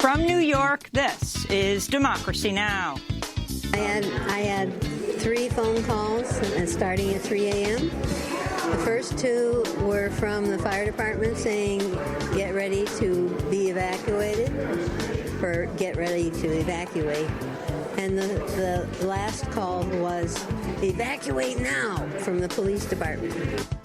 From New York, this is Democracy Now! I had 3 phone calls starting at 3 a.m. The first 2 were from the fire department saying, get ready to be evacuated, or get ready to evacuate. And the last call was, evacuate now, from the police department.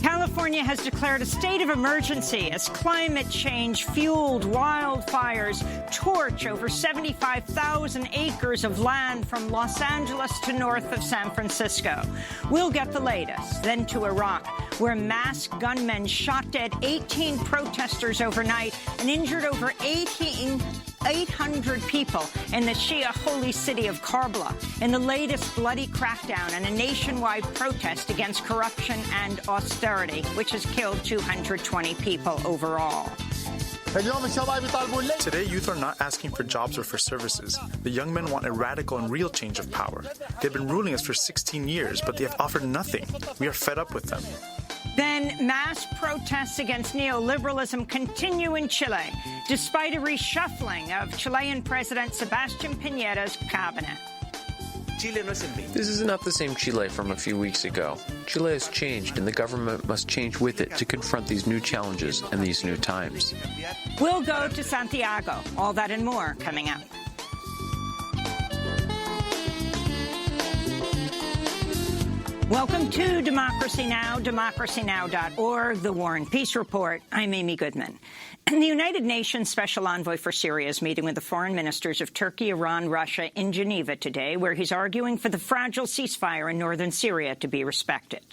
California has declared a state of emergency as climate change-fueled wildfires torch over 75,000 acres of land from Los Angeles to north of San Francisco. We'll get the latest. Then to Iraq, where masked gunmen shot dead 18 protesters overnight and injured over 800 people in the Shia holy city of Karbala in the latest bloody crackdown and a nationwide protest against corruption and austerity, which has killed 220 people overall. Today, youth are not asking for jobs or for services. The young men want a radical and real change of power. They've been ruling us for 16 years, but they have offered nothing. We are fed up with them. Then mass protests against neoliberalism continue in Chile, despite a reshuffling of Chilean President Sebastián Piñera's cabinet. This is not the same Chile from a few weeks ago. Chile has changed, and the government must change with it to confront these new challenges and these new times. We'll go to Santiago. All that and more coming up. Welcome to Democracy Now!, democracynow.org, The War and Peace Report. I'm Amy Goodman. And the United Nations Special Envoy for Syria is meeting with the foreign ministers of Turkey, Iran, Russia in Geneva today, where he's arguing for the fragile ceasefire in northern Syria to be respected.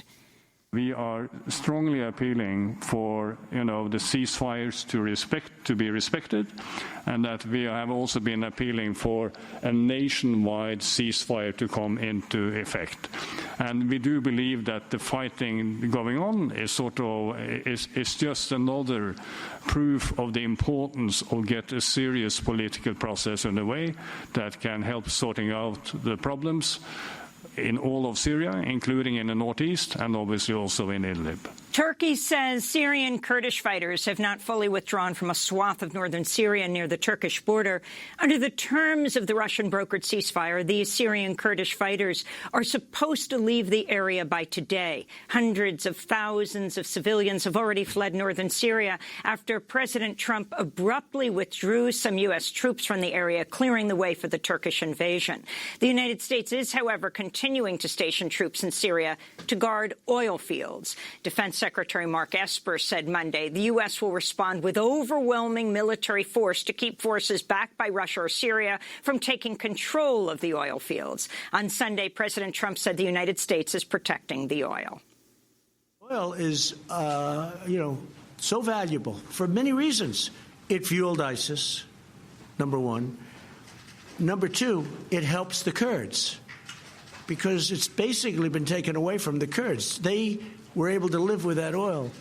We are strongly appealing for, the ceasefires to be respected, and that we have also been appealing for a nationwide ceasefire to come into effect. And we do believe that the fighting going on is is just another proof of the importance of get a serious political process underway that can help sorting out the problems in all of Syria, including in the northeast, and obviously also in Idlib. Turkey says Syrian Kurdish fighters have not fully withdrawn from a swath of northern Syria near the Turkish border. Under the terms of the Russian-brokered ceasefire, these Syrian Kurdish fighters are supposed to leave the area by today. Hundreds of thousands of civilians have already fled northern Syria after President Trump abruptly withdrew some U.S. troops from the area, clearing the way for the Turkish invasion. The United States is, however, continuing to station troops in Syria to guard oil fields. Defense Secretary Mark Esper said Monday the U.S. will respond with overwhelming military force to keep forces backed by Russia or Syria from taking control of the oil fields. On Sunday, President Trump said the United States is protecting the oil. Oil is, so valuable for many reasons. It fueled ISIS, number one. Number two, it helps the Kurds, because it's basically been taken away from the Kurds. They were able to live with that oil.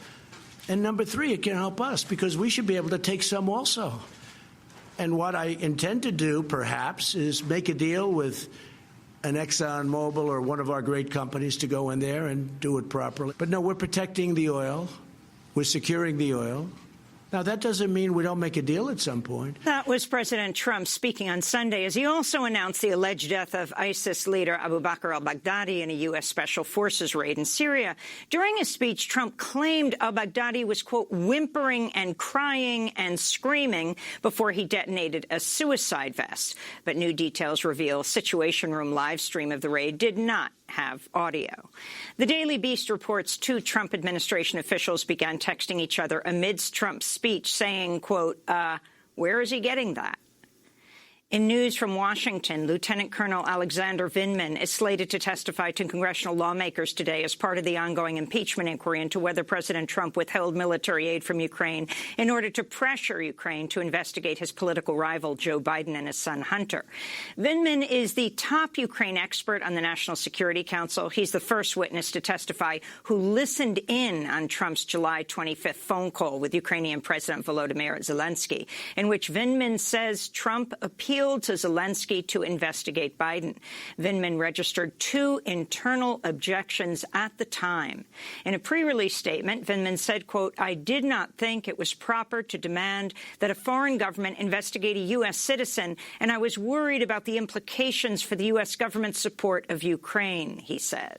And number three, it can help us, because we should be able to take some also. And what I intend to do, perhaps, is make a deal with an ExxonMobil or one of our great companies to go in there and do it properly. But no, we're protecting the oil. We're securing the oil. Now, that doesn't mean we don't make a deal at some point. That was President Trump speaking on Sunday as he also announced the alleged death of ISIS leader Abu Bakr al-Baghdadi in a U.S. Special Forces raid in Syria. During his speech, Trump claimed al-Baghdadi was, quote, whimpering and crying and screaming before he detonated a suicide vest. But new details reveal Situation Room live stream of the raid did not have audio. The Daily Beast reports 2 Trump administration officials began texting each other amidst Trump's speech saying, quote, where is he getting that? In news from Washington, Lieutenant Colonel Alexander Vindman is slated to testify to congressional lawmakers today as part of the ongoing impeachment inquiry into whether President Trump withheld military aid from Ukraine in order to pressure Ukraine to investigate his political rival, Joe Biden, and his son, Hunter. Vindman is the top Ukraine expert on the National Security Council. He's the first witness to testify who listened in on Trump's July 25th phone call with Ukrainian President Volodymyr Zelensky, in which Vindman says Trump appeared appealed to Zelensky to investigate Biden. Vindman registered 2 internal objections at the time. In a pre-release statement, Vindman said, quote, "I did not think it was proper to demand that a foreign government investigate a U.S. citizen, and I was worried about the implications for the U.S. government's support of Ukraine," he said.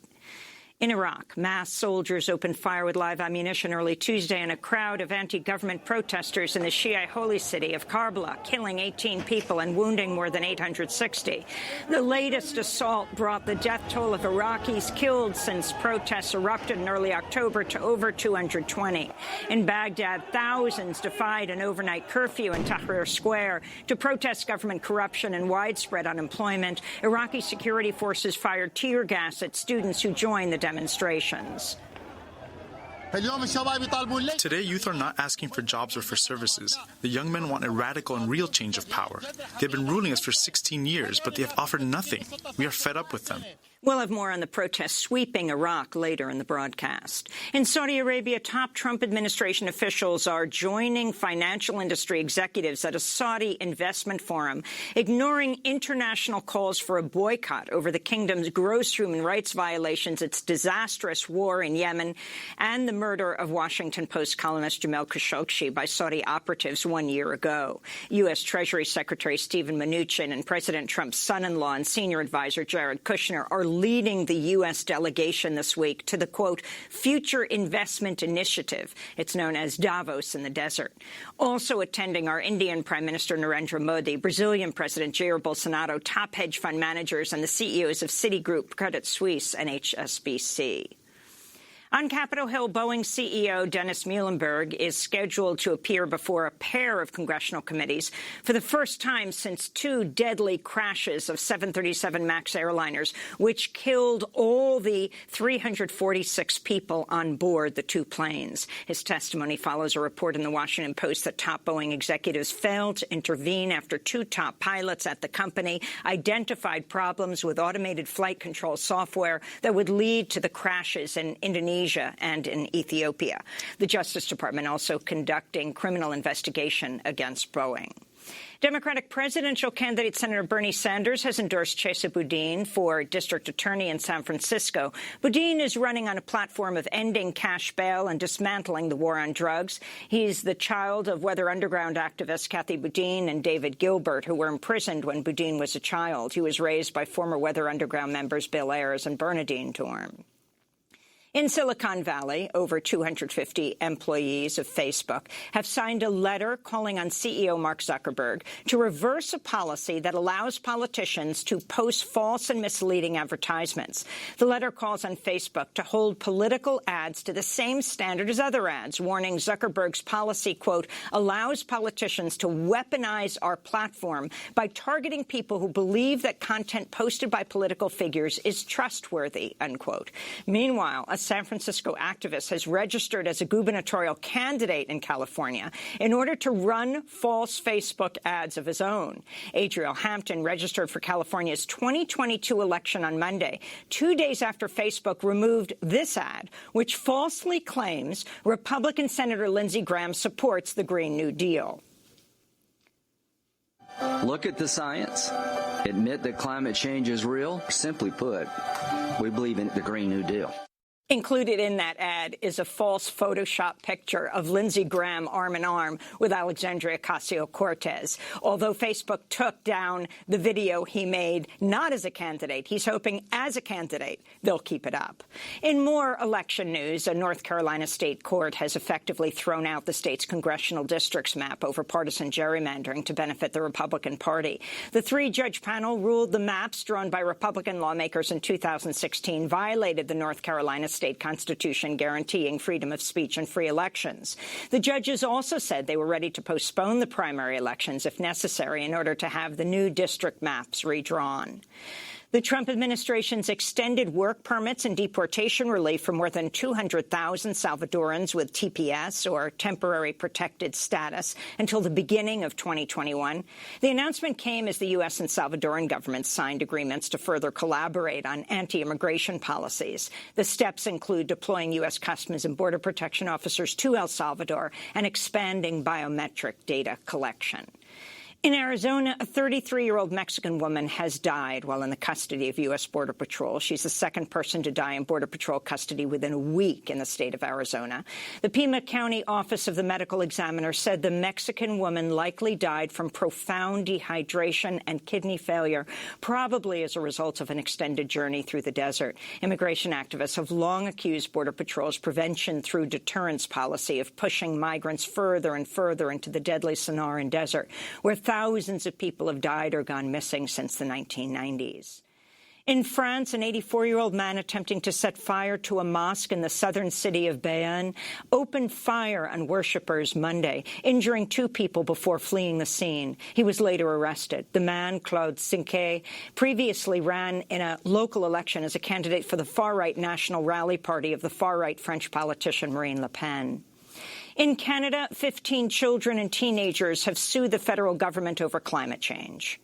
In Iraq, masked soldiers opened fire with live ammunition early Tuesday in a crowd of anti-government protesters in the Shiite holy city of Karbala, killing 18 people and wounding more than 860. The latest assault brought the death toll of Iraqis killed since protests erupted in early October to over 220. In Baghdad, thousands defied an overnight curfew in Tahrir Square to protest government corruption and widespread unemployment. Iraqi security forces fired tear gas at students who joined the demonstrations. Today, youth are not asking for jobs or for services. The young men want a radical and real change of power. They've been ruling us for 16 years, but they have offered nothing. We are fed up with them. We'll have more on the protests sweeping Iraq later in the broadcast. In Saudi Arabia, top Trump administration officials are joining financial industry executives at a Saudi investment forum, ignoring international calls for a boycott over the kingdom's gross human rights violations, its disastrous war in Yemen, and the murder of Washington Post columnist Jamal Khashoggi by Saudi operatives 1 year ago. U.S. Treasury Secretary Steven Mnuchin and President Trump's son-in-law and senior advisor Jared Kushner are leading the U.S. delegation this week to the, quote, Future Investment Initiative. It's known as Davos in the desert. Also attending are Indian Prime Minister Narendra Modi, Brazilian President Jair Bolsonaro, top hedge fund managers, and the CEOs of Citigroup, Credit Suisse, and HSBC. On Capitol Hill, Boeing CEO Dennis Muilenburg is scheduled to appear before a pair of congressional committees for the first time since 2 deadly crashes of 737 MAX airliners, which killed all the 346 people on board the 2 planes. His testimony follows a report in the Washington Post that top Boeing executives failed to intervene after 2 top pilots at the company identified problems with automated flight control software that would lead to the crashes in Indonesia and in Ethiopia. The Justice Department also conducting criminal investigation against Boeing. Democratic presidential candidate Senator Bernie Sanders has endorsed Chesa Boudin for district attorney in San Francisco. Boudin is running on a platform of ending cash bail and dismantling the war on drugs. He's the child of Weather Underground activists Kathy Boudin and David Gilbert, who were imprisoned when Boudin was a child. He was raised by former Weather Underground members Bill Ayers and Bernadine Dorn. In Silicon Valley, over 250 employees of Facebook have signed a letter calling on CEO Mark Zuckerberg to reverse a policy that allows politicians to post false and misleading advertisements. The letter calls on Facebook to hold political ads to the same standard as other ads, warning Zuckerberg's policy, quote, allows politicians to weaponize our platform by targeting people who believe that content posted by political figures is trustworthy, unquote. Meanwhile, a San Francisco activist has registered as a gubernatorial candidate in California in order to run false Facebook ads of his own. Adriel Hampton registered for California's 2022 election on Monday, 2 days after Facebook removed this ad, which falsely claims Republican Senator Lindsey Graham supports the Green New Deal. Look at the science. Admit that climate change is real. Simply put, we believe in the Green New Deal. Included in that ad is a false Photoshop picture of Lindsey Graham arm in arm with Alexandria Ocasio-Cortez. Although Facebook took down the video he made not as a candidate, he's hoping as a candidate they'll keep it up. In more election news, a North Carolina state court has effectively thrown out the state's congressional districts map over partisan gerrymandering to benefit the Republican Party. The 3-judge panel ruled the maps drawn by Republican lawmakers in 2016 violated the North Carolina state constitution guaranteeing freedom of speech and free elections. The judges also said they were ready to postpone the primary elections if necessary in order to have the new district maps redrawn. The Trump administration's extended work permits and deportation relief for more than 200,000 Salvadorans with TPS, or temporary protected status, until the beginning of 2021. The announcement came as the U.S. and Salvadoran governments signed agreements to further collaborate on anti-immigration policies. The steps include deploying U.S. Customs and Border Protection officers to El Salvador and expanding biometric data collection. In Arizona, a 33-year-old Mexican woman has died while in the custody of U.S. Border Patrol. She's the second person to die in Border Patrol custody within a week in the state of Arizona. The Pima County Office of the Medical Examiner said the Mexican woman likely died from profound dehydration and kidney failure, probably as a result of an extended journey through the desert. Immigration activists have long accused Border Patrol's prevention through deterrence policy of pushing migrants further and further into the deadly Sonoran Desert, where thousands of people have died or gone missing since the 1990s. In France, an 84-year-old man attempting to set fire to a mosque in the southern city of Bayonne opened fire on worshippers Monday, injuring 2 people before fleeing the scene. He was later arrested. The man, Claude Cinquet, previously ran in a local election as a candidate for the far-right National Rally Party of the far-right French politician Marine Le Pen. In Canada, 15 children and teenagers have sued the federal government over climate change.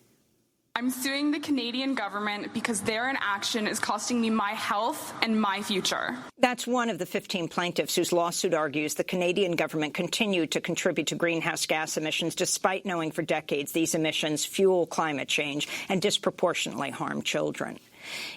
I'm suing the Canadian government because their inaction is costing me my health and my future. That's one of the 15 plaintiffs whose lawsuit argues the Canadian government continued to contribute to greenhouse gas emissions despite knowing for decades these emissions fuel climate change and disproportionately harm children.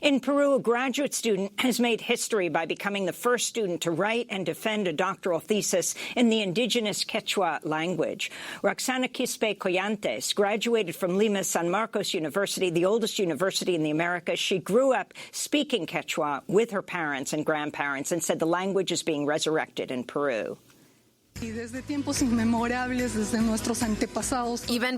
In Peru, a graduate student has made history by becoming the first student to write and defend a doctoral thesis in the indigenous Quechua language. Roxana Quispe Collantes graduated from Lima San Marcos University, the oldest university in the Americas. She grew up speaking Quechua with her parents and grandparents and said the language is being resurrected in Peru. Even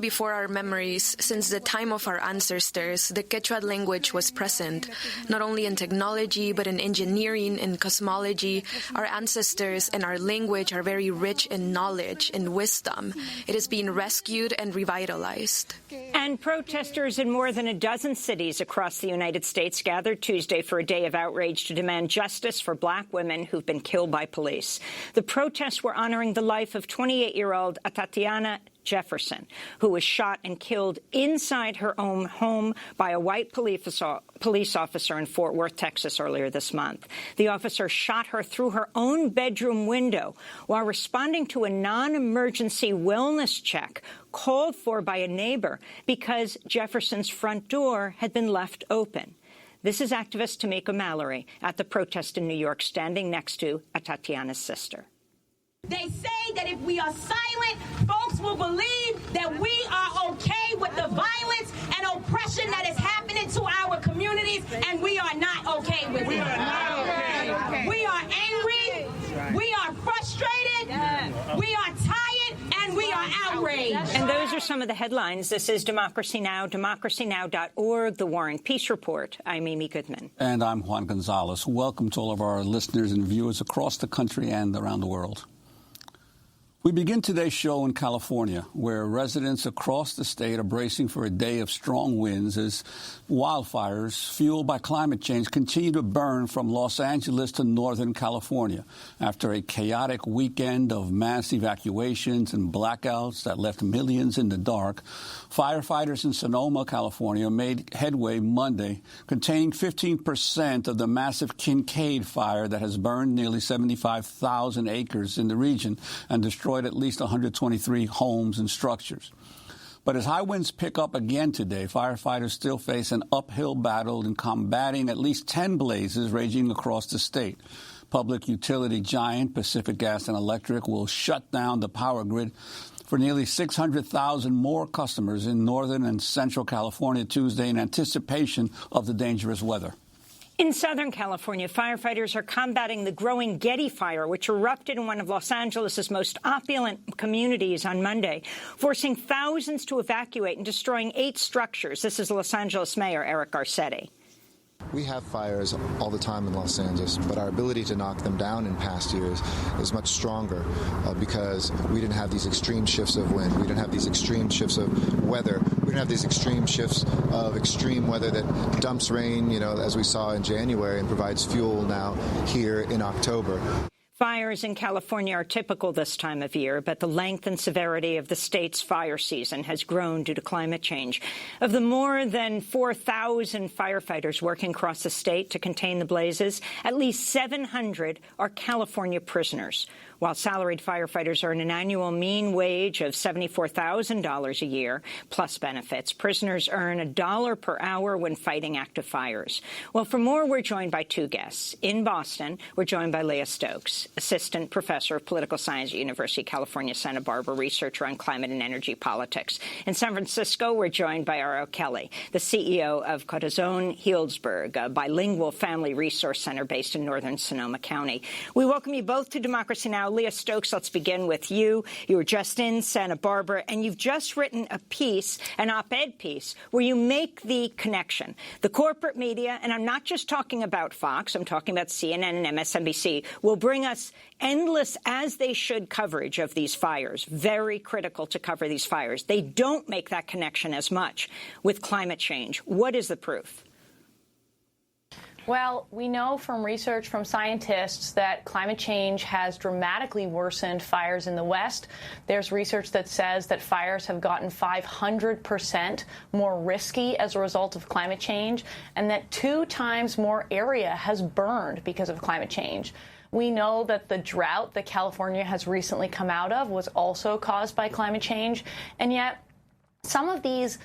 before our memories, since the time of our ancestors, the Quechua language was present, not only in technology, but in engineering and cosmology. Our ancestors and our language are very rich in knowledge and wisdom. It is being rescued and revitalized. And protesters in more than a dozen cities across the United States gathered Tuesday for a day of outrage to demand justice for black women who've been killed by police. The protests were honoring the life of 28-year-old Tatiana Jefferson, who was shot and killed inside her own home by a white police officer in Fort Worth, Texas, earlier this month. The officer shot her through her own bedroom window while responding to a non-emergency wellness check called for by a neighbor because Jefferson's front door had been left open. This is activist Tamika Mallory at the protest in New York, standing next to Tatiana's sister. They say that if we are silent, folks will believe that we are okay with the violence and oppression that is happening to our communities, and we are not okay with it. We are not okay. We are angry. We are frustrated. We are tired, and we are outraged. And those are some of the headlines. This is Democracy Now!, democracynow.org, The War and Peace Report. I'm Amy Goodman. And I'm Juan Gonzalez. Welcome to all of our listeners and viewers across the country and around the world. We begin today's show in California, where residents across the state are bracing for a day of strong winds as wildfires fueled by climate change continue to burn from Los Angeles to Northern California. After a chaotic weekend of mass evacuations and blackouts that left millions in the dark, firefighters in Sonoma, California made headway Monday, containing 15% of the massive Kincaid fire that has burned nearly 75,000 acres in the region and destroyed at least 123 homes and structures. But as high winds pick up again today, firefighters still face an uphill battle in combating at least 10 blazes raging across the state. Public utility giant Pacific Gas and Electric will shut down the power grid for nearly 600,000 more customers in Northern and Central California Tuesday in anticipation of the dangerous weather. In Southern California, firefighters are combating the growing Getty fire, which erupted in one of Los Angeles' most opulent communities on Monday, forcing thousands to evacuate and destroying 8 structures. This is Los Angeles Mayor Eric Garcetti. We have fires all the time in Los Angeles, but our ability to knock them down in past years is much stronger because we didn't have these extreme shifts of wind. We didn't have these extreme shifts of weather. We didn't have these extreme shifts of extreme weather that dumps rain, as we saw in January, and provides fuel now here in October. Fires in California are typical this time of year, but the length and severity of the state's fire season has grown due to climate change. Of the more than 4,000 firefighters working across the state to contain the blazes, at least 700 are California prisoners. While salaried firefighters earn an annual mean wage of $74,000 a year, plus benefits, prisoners earn $1 per hour when fighting active fires. Well, for more, we're joined by two guests. In Boston, we're joined by Leah Stokes, Assistant Professor of Political Science at University of California, Santa Barbara, researcher on climate and energy politics. In San Francisco, we're joined by Ariel Kelly, the CEO of Corazon-Healdsburg, a bilingual family resource center based in northern Sonoma County. We welcome you both to Democracy Now! Leah Stokes, let's begin with you. You were just in Santa Barbara, and you've just written a piece, an op-ed piece, where you make the connection. The corporate media, and I'm not just talking about Fox, I'm talking about CNN and MSNBC, will bring us endless, as they should, coverage of these fires. Very critical to cover these fires. They don't make that connection as much with climate change. What is the proof? Well, we know from research from scientists that climate change has dramatically worsened fires in the West. There's research that says that fires have gotten 500% more risky as a result of climate change, and that 2 times more area has burned because of climate change. We know that the drought that California has recently come out of was also caused by climate change, and yet some of these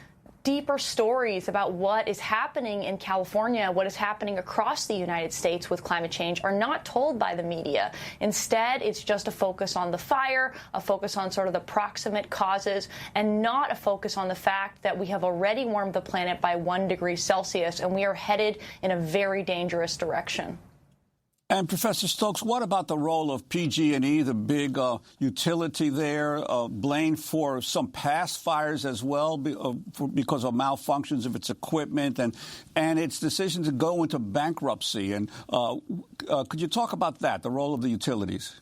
deeper stories about what is happening in California, what is happening across the United States with climate change are not told by the media. Instead, it's just a focus on the fire, a focus on sort of the proximate causes, and not a focus on the fact that we have already warmed the planet by 1 degree Celsius, and we are headed in a very dangerous direction. And Professor Stokes, what about the role of PG&E, the big utility there, blamed for some past fires as well because of malfunctions of its equipment and its decision to go into bankruptcy? And could you talk about that, the role of the utilities?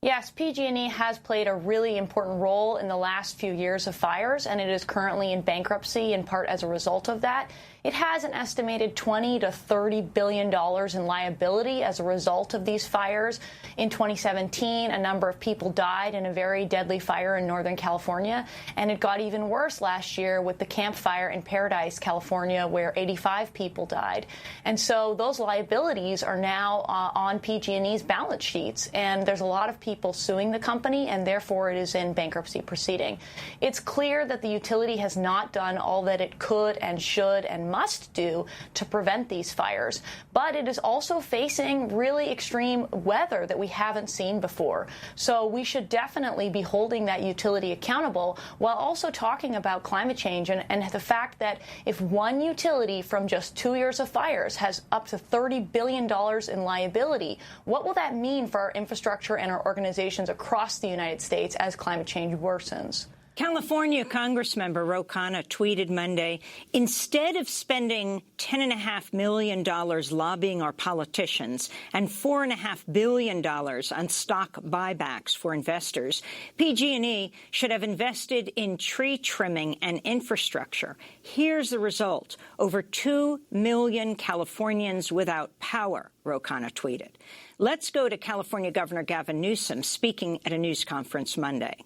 Yes, PG&E has played a really important role in the last few years of fires, and it is currently in bankruptcy in part as a result of that. It has an estimated $20 to $30 billion in liability as a result of these fires. In 2017, a number of people died in a very deadly fire in Northern California, and it got even worse last year with the Camp Fire in Paradise, California, where 85 people died. And so those liabilities are now on PG&E's balance sheets, and there's a lot of people suing the company, and therefore it is in bankruptcy proceeding. It's clear that the utility has not done all that it could and should and must do to prevent these fires, but it is also facing really extreme weather that we haven't seen before. So we should definitely be holding that utility accountable while also talking about climate change and the fact that if one utility from just 2 years of fires has up to $30 billion in liability, what will that mean for our infrastructure and our organizations across the United States as climate change worsens? California Congressmember Ro Khanna tweeted Monday, instead of spending $10.5 million lobbying our politicians and $4.5 billion on stock buybacks for investors, PG&E should have invested in tree trimming and infrastructure. Here's the result. Over 2 million Californians without power, Ro Khanna tweeted. Let's go to California Governor Gavin Newsom speaking at a news conference Monday.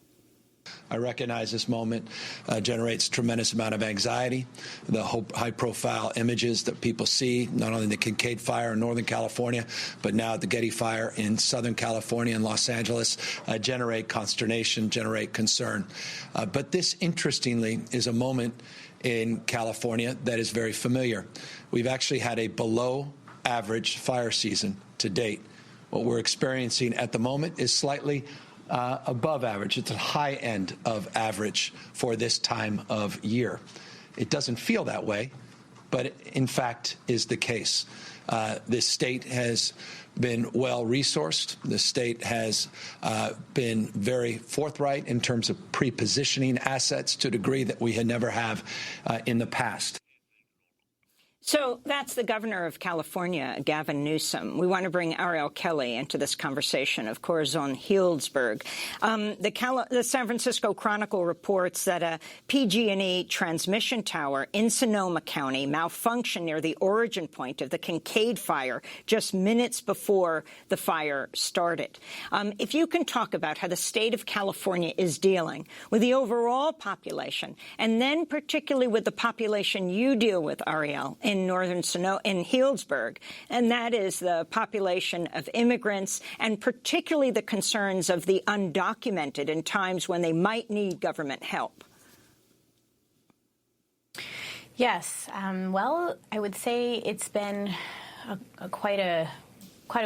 I recognize this moment generates a tremendous amount of anxiety. The high-profile images that people see, not only the Kincaid Fire in Northern California, but now the Getty Fire in Southern California and Los Angeles, generate consternation, generate concern. But this, interestingly, is a moment in California that is very familiar. We've actually had a below-average fire season to date. What we're experiencing at the moment is slightly above average. It's a high end of average for this time of year. It doesn't feel that way, but it, in fact, is the case. This state has been well-resourced. The state has been very forthright in terms of pre-positioning assets to a degree that we had never have in the past. So that's the governor of California, Gavin Newsom. We want to bring Ariel Kelly into this conversation of Corazon-Healdsburg. The San Francisco Chronicle reports that a PG&E transmission tower in Sonoma County malfunctioned near the origin point of the Kincaid Fire just minutes before the fire started. If you can talk about how the state of California is dealing with the overall population, and then particularly with the population you deal with, Ariel, in northern in Healdsburg, and that is the population of immigrants and particularly the concerns of the undocumented in times when they might need government help. Yes. Well, I would say it's been quite a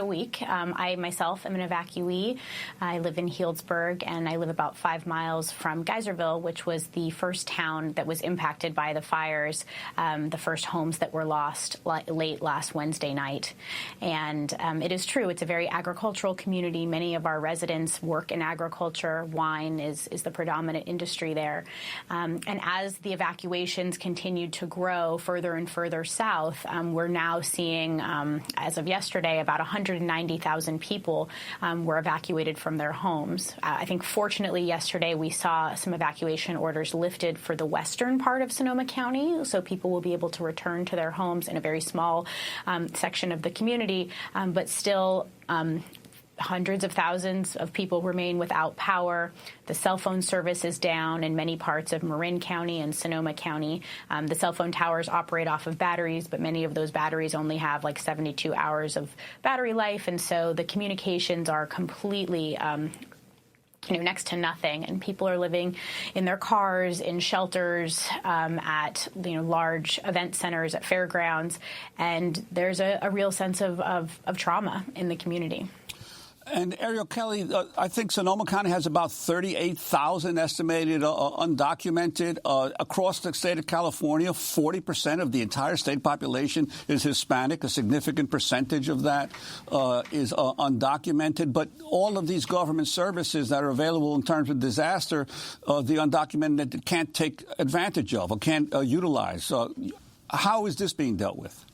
week. I myself am an evacuee. I live in Healdsburg, and I live about 5 miles from Geyserville, which was the first town that was impacted by the fires, the first homes that were lost late last Wednesday night. And it is true, it's a very agricultural community. Many of our residents work in agriculture. Wine is the predominant industry there. And as the evacuations continued to grow further and further south, we're now seeing, as of yesterday, about 190,000 people were evacuated from their homes. I think fortunately yesterday we saw some evacuation orders lifted for the western part of Sonoma County, so people will be able to return to their homes in a very small section of the community, but still hundreds of thousands of people remain without power. The cell phone service is down in many parts of Marin County and Sonoma County. The cell phone towers operate off of batteries, but many of those batteries only have like 72 hours of battery life, and so the communications are completely next to nothing, and people are living in their cars, in shelters, at large event centers, at fairgrounds, and there's a real sense of trauma in the community. And Ariel Kelly, I think Sonoma County has about 38,000 estimated undocumented. Across the state of California, 40% of the entire state population is Hispanic. A significant percentage of that is undocumented. But all of these government services that are available in terms of disaster, the undocumented can't take advantage of or can't utilize. How is this being dealt with?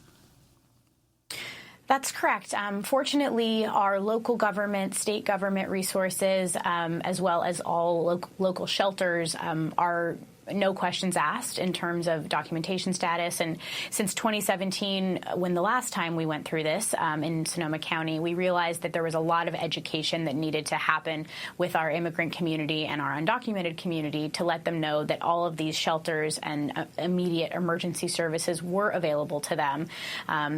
That's correct. Fortunately, our local government, state government resources, as well as all local shelters, are no questions asked in terms of documentation status. And since 2017, when the last time we went through this in Sonoma County, we realized that there was a lot of education that needed to happen with our immigrant community and our undocumented community to let them know that all of these shelters and immediate emergency services were available to them.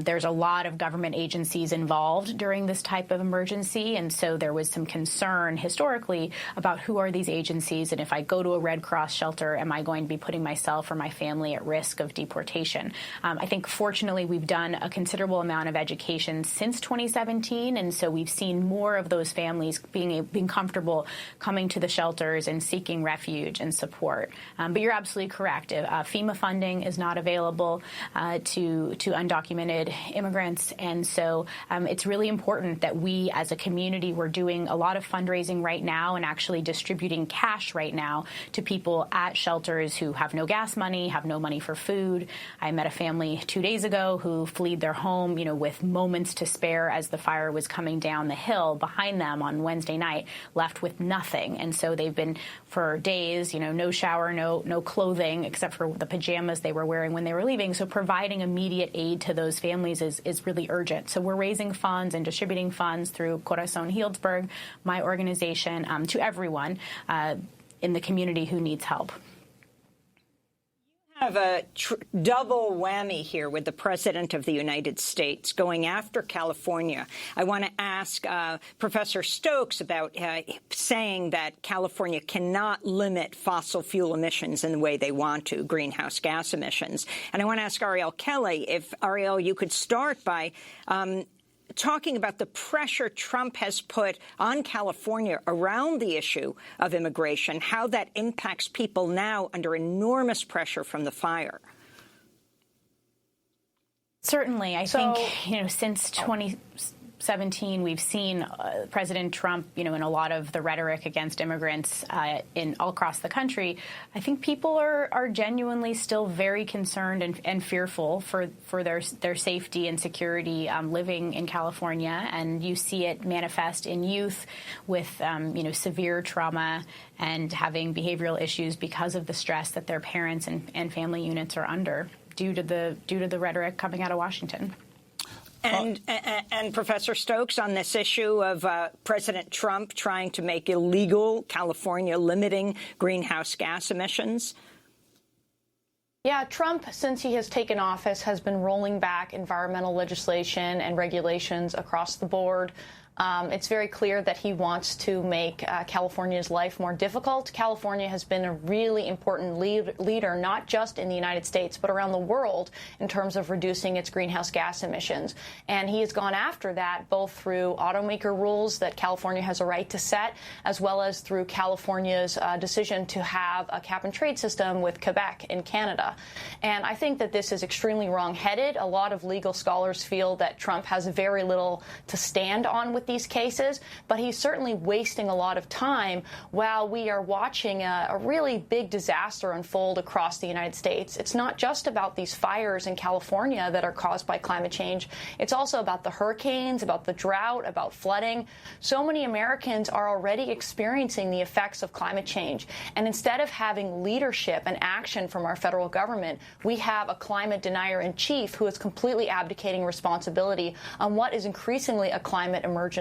There's a lot of government agencies involved during this type of emergency, and so there was some concern historically about who are these agencies, and if I go to a Red Cross shelter, am I going to be putting myself or my family at risk of deportation? I think fortunately we've done a considerable amount of education since 2017, and so we've seen more of those families being comfortable coming to the shelters and seeking refuge and support. But you're absolutely correct. FEMA funding is not available to undocumented immigrants, and so it's really important that we as a community, we're doing a lot of fundraising right now and actually distributing cash right now to people at shelters who have no gas money, have no money for food. I met a family 2 days ago who fled their home, with moments to spare as the fire was coming down the hill behind them on Wednesday night, left with nothing. And so they've been for days, no shower, no clothing except for the pajamas they were wearing when they were leaving. So providing immediate aid to those families is really urgent. So we're raising funds and distributing funds through Corazon Healdsburg, my organization, to everyone in the community who needs help. Have a double whammy here with the President of the United States going after California. I want to ask Professor Stokes about saying that California cannot limit fossil fuel emissions in the way they want to, greenhouse gas emissions. And I want to ask Ariel Kelly, if, Ariel, you could start by talking about the pressure Trump has put on California around the issue of immigration, how that impacts people now under enormous pressure from the fire. Certainly. I think, since 2017, we've seen President Trump, in a lot of the rhetoric against immigrants all across the country. I think people are genuinely still very concerned and fearful for their safety and security living in California. And you see it manifest in youth with, severe trauma and having behavioral issues because of the stress that their parents and family units are under due to the rhetoric coming out of Washington. And Professor Stokes, on this issue of President Trump trying to make illegal California limiting greenhouse gas emissions? Yeah, Trump, since he has taken office, has been rolling back environmental legislation and regulations across the board. It's very clear that he wants to make California's life more difficult. California has been a really important leader, not just in the United States, but around the world in terms of reducing its greenhouse gas emissions. And he has gone after that both through automaker rules that California has a right to set, as well as through California's decision to have a cap-and-trade system with Quebec in Canada. And I think that this is extremely wrong-headed. A lot of legal scholars feel that Trump has very little to stand on with these cases, but he's certainly wasting a lot of time while we are watching a really big disaster unfold across the United States. It's not just about these fires in California that are caused by climate change. It's also about the hurricanes, about the drought, about flooding. So many Americans are already experiencing the effects of climate change. And instead of having leadership and action from our federal government, we have a climate denier-in-chief who is completely abdicating responsibility on what is increasingly a climate emergency.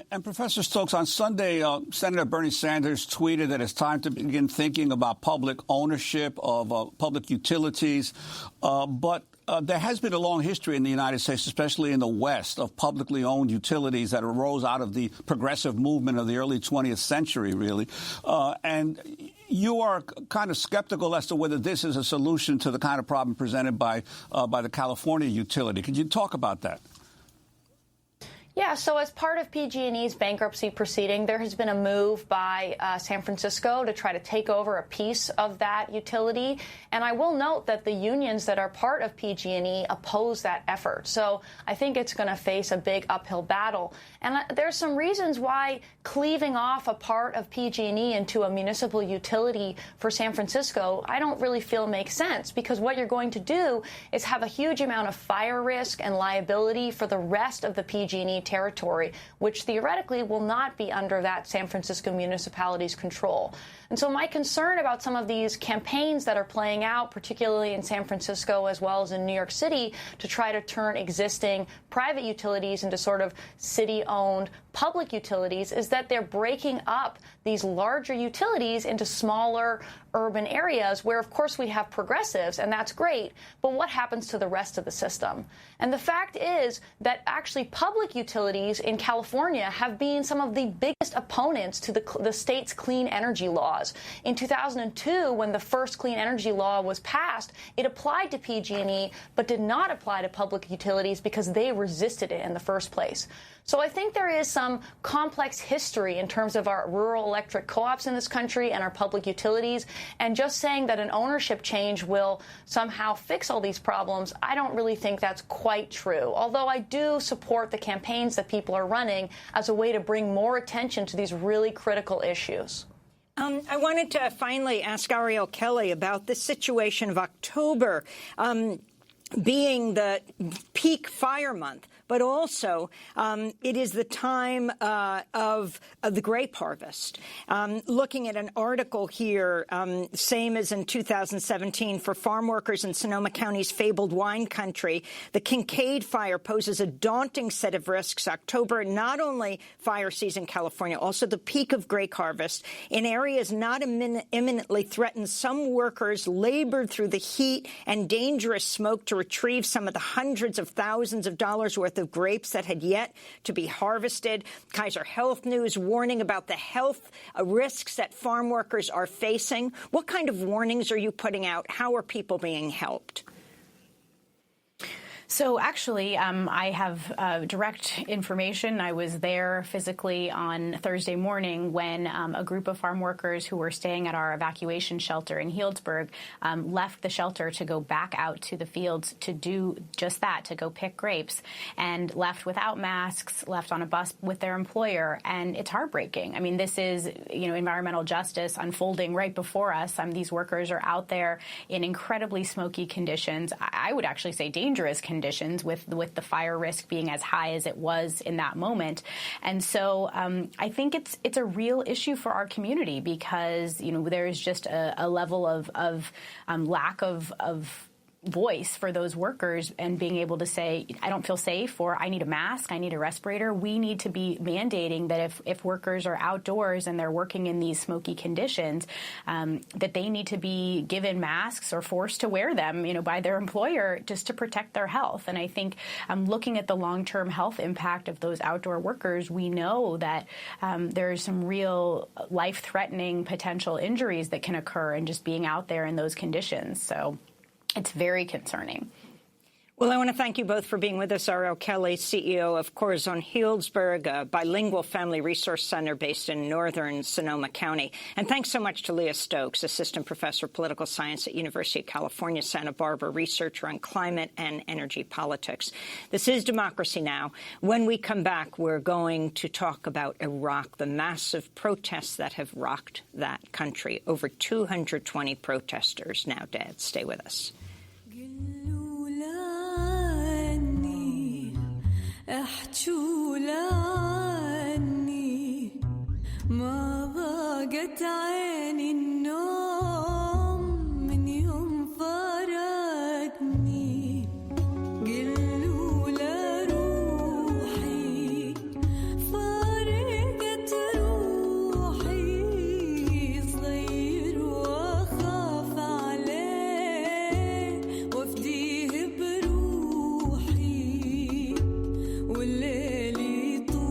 And Professor Stokes, on Sunday, Senator Bernie Sanders tweeted that it's time to begin thinking about public ownership of public utilities. But there has been a long history in the United States, especially in the West, of publicly owned utilities that arose out of the progressive movement of the early 20th century, really. And you are kind of skeptical as to whether this is a solution to the kind of problem presented by the California utility. Could you talk about that? Yeah, so as part of PG&E's bankruptcy proceeding, there has been a move by San Francisco to try to take over a piece of that utility. And I will note that the unions that are part of PG&E oppose that effort. So I think it's going to face a big uphill battle. And there's some reasons why cleaving off a part of PG&E into a municipal utility for San Francisco, I don't really feel makes sense, because what you're going to do is have a huge amount of fire risk and liability for the rest of the PG&E territory, which theoretically will not be under that San Francisco municipality's control. And so my concern about some of these campaigns that are playing out, particularly in San Francisco as well as in New York City, to try to turn existing private utilities into sort of city-owned public utilities, is that they're breaking up these larger utilities into smaller urban areas where, of course, we have progressives, and that's great, but what happens to the rest of the system? And the fact is that actually public utilities in California have been some of the biggest opponents to the state's clean energy laws. In 2002, when the first clean energy law was passed, it applied to PG&E, but did not apply to public utilities because they resisted it in the first place. So I think there is some complex history in terms of our rural electric co-ops in this country and our public utilities. And just saying that an ownership change will somehow fix all these problems, I don't really think that's quite true. Although I do support the campaigns that people are running as a way to bring more attention to these really critical issues. I wanted to finally ask Ariel Kelly about the situation of October being the peak fire month. But also, it is the time of the grape harvest. Looking at an article here, same as in 2017, for farm workers in Sonoma County's fabled wine country, the Kincaid fire poses a daunting set of risks. October, not only fire season in California, also the peak of grape harvest. In areas not imminently threatened, some workers labored through the heat and dangerous smoke to retrieve some of the hundreds of thousands of dollars worth of grapes that had yet to be harvested. Kaiser Health News warning about the health risks that farm workers are facing. What kind of warnings are you putting out? How are people being helped? So actually, I have direct information. I was there physically on Thursday morning when a group of farm workers who were staying at our evacuation shelter in Healdsburg left the shelter to go back out to the fields to do just that, to go pick grapes, and left without masks, left on a bus with their employer. And it's heartbreaking. I mean, this is, environmental justice unfolding right before us. These workers are out there in incredibly smoky conditions. I would actually say dangerous conditions, with the fire risk being as high as it was in that moment. And so I think it's a real issue for our community because, there is just a level of lack of voice for those workers and being able to say, I don't feel safe, or I need a mask, I need a respirator. We need to be mandating that if workers are outdoors and they're working in these smoky conditions, that they need to be given masks or forced to wear them, by their employer just to protect their health. And I think looking at the long-term health impact of those outdoor workers, we know that there's some real life-threatening potential injuries that can occur in just being out there in those conditions. So it's very concerning. Well, I want to thank you both for being with us. R.L. Kelly, CEO of Corazon Healdsburg, a bilingual family resource center based in northern Sonoma County. And thanks so much to Leah Stokes, assistant professor of political science at University of California, Santa Barbara, researcher on climate and energy politics. This is Democracy Now! When we come back, we're going to talk about Iraq, the massive protests that have rocked that country. Over 220 protesters now dead. Stay with us. احجوا لعني ما ضاقت عيني النوم من يوم فارقني قلوا لروحي فارقت روحي صغير واخاف عليه وافديه بروحي والليل يطول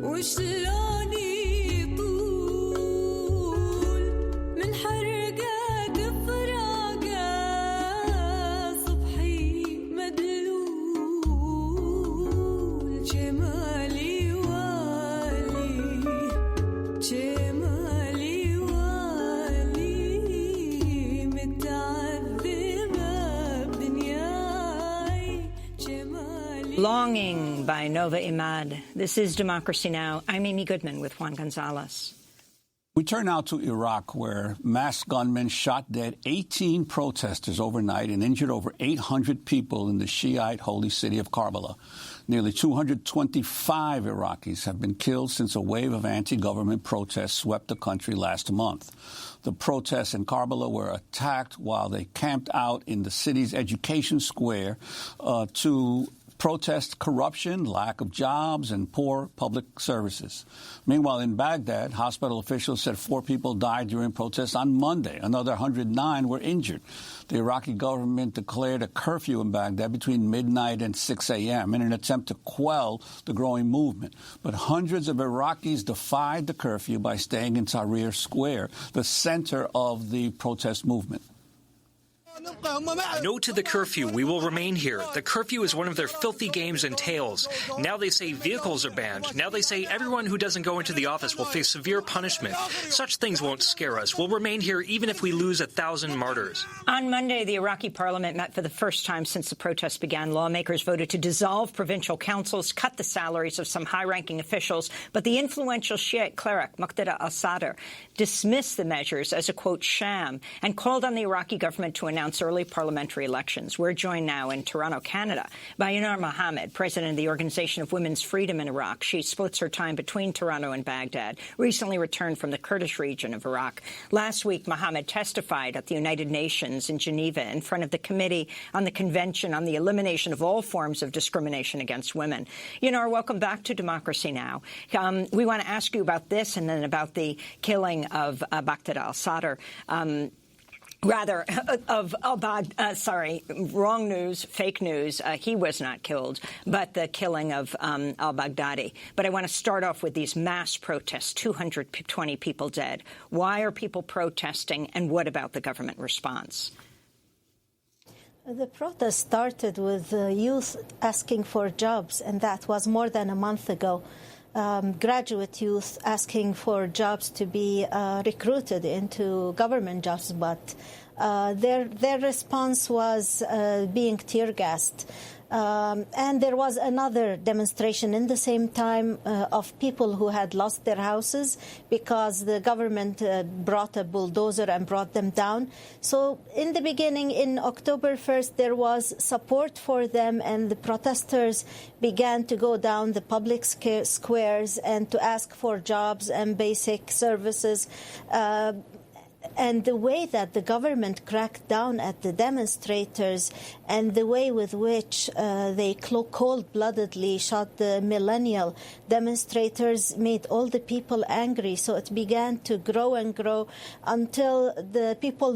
وشلون يطول من حرقات فراقة صبحي مدلول جمالي والي جمالي والي متعذبة بدنياي Longing by Nova Imad. This is Democracy Now! I'm Amy Goodman with Juan Gonzalez. We turn now to Iraq, where masked gunmen shot dead 18 protesters overnight and injured over 800 people in the Shiite holy city of Karbala. Nearly 225 Iraqis have been killed since a wave of anti-government protests swept the country last month. The protests in Karbala were attacked while they camped out in the city's education square to protest corruption, lack of jobs, and poor public services. Meanwhile, in Baghdad, hospital officials said 4 people died during protests on Monday. Another 109 were injured. The Iraqi government declared a curfew in Baghdad between midnight and 6 a.m. in an attempt to quell the growing movement. But hundreds of Iraqis defied the curfew by staying in Tahrir Square, the center of the protest movement. No to the curfew. We will remain here. The curfew is one of their filthy games and tales. Now they say vehicles are banned. Now they say everyone who doesn't go into the office will face severe punishment. Such things won't scare us. We'll remain here even if we lose 1,000 martyrs. On Monday, the Iraqi parliament met for the first time since the protests began. Lawmakers voted to dissolve provincial councils, cut the salaries of some high-ranking officials, but the influential Shiite cleric Muqtada al-Sadr dismissed the measures as a, quote, sham, and called on the Iraqi government to announce early parliamentary elections. We're joined now in Toronto, Canada, by Yanar Mohammed, president of the Organization of Women's Freedom in Iraq. She splits her time between Toronto and Baghdad, recently returned from the Kurdish region of Iraq. Last week, Mohammed testified at the United Nations in Geneva in front of the Committee on the Convention on the Elimination of All Forms of Discrimination Against Women. Yanar, welcome back to Democracy Now! We want to ask you about this and then about the killing of Muqtada al-Sadr. Wrong news, fake news. He was not killed, but the killing of al-Baghdadi. But I want to start off with these mass protests, 220 people dead. Why are people protesting, and what about the government response? The protest started with youth asking for jobs, and that was more than a month ago. Graduate youth asking for jobs to be recruited into government jobs, but their response was being tear-gassed. And there was another demonstration in the same time of people who had lost their houses because the government brought a bulldozer and brought them down. So in the beginning, in October 1st, there was support for them, and the protesters began to go down the public squares and to ask for jobs and basic services. and the way that the government cracked down at the demonstrators and the way with which they cold-bloodedly shot the millennial demonstrators made all the people angry. So it began to grow and grow until the people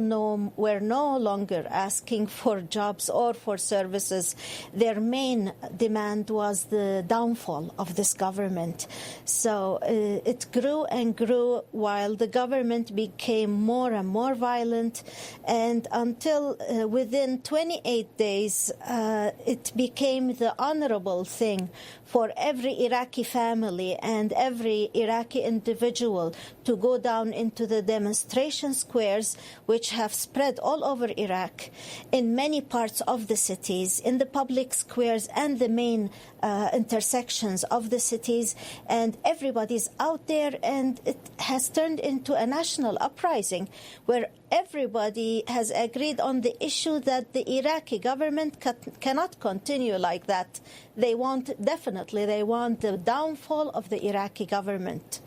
were no longer asking for jobs or for services. Their main demand was the downfall of this government. So it grew and grew while the government became more and more violent, and until within 28 days it became the honorable thing for every Iraqi family and every Iraqi individual to go down into the demonstration squares, which have spread all over Iraq, in many parts of the cities, in the public squares and the main intersections of the cities, and everybody's out there, and it has turned into a national uprising where everybody has agreed on the issue that the Iraqi government cannot continue like that. They want the downfall of the Iraqi government.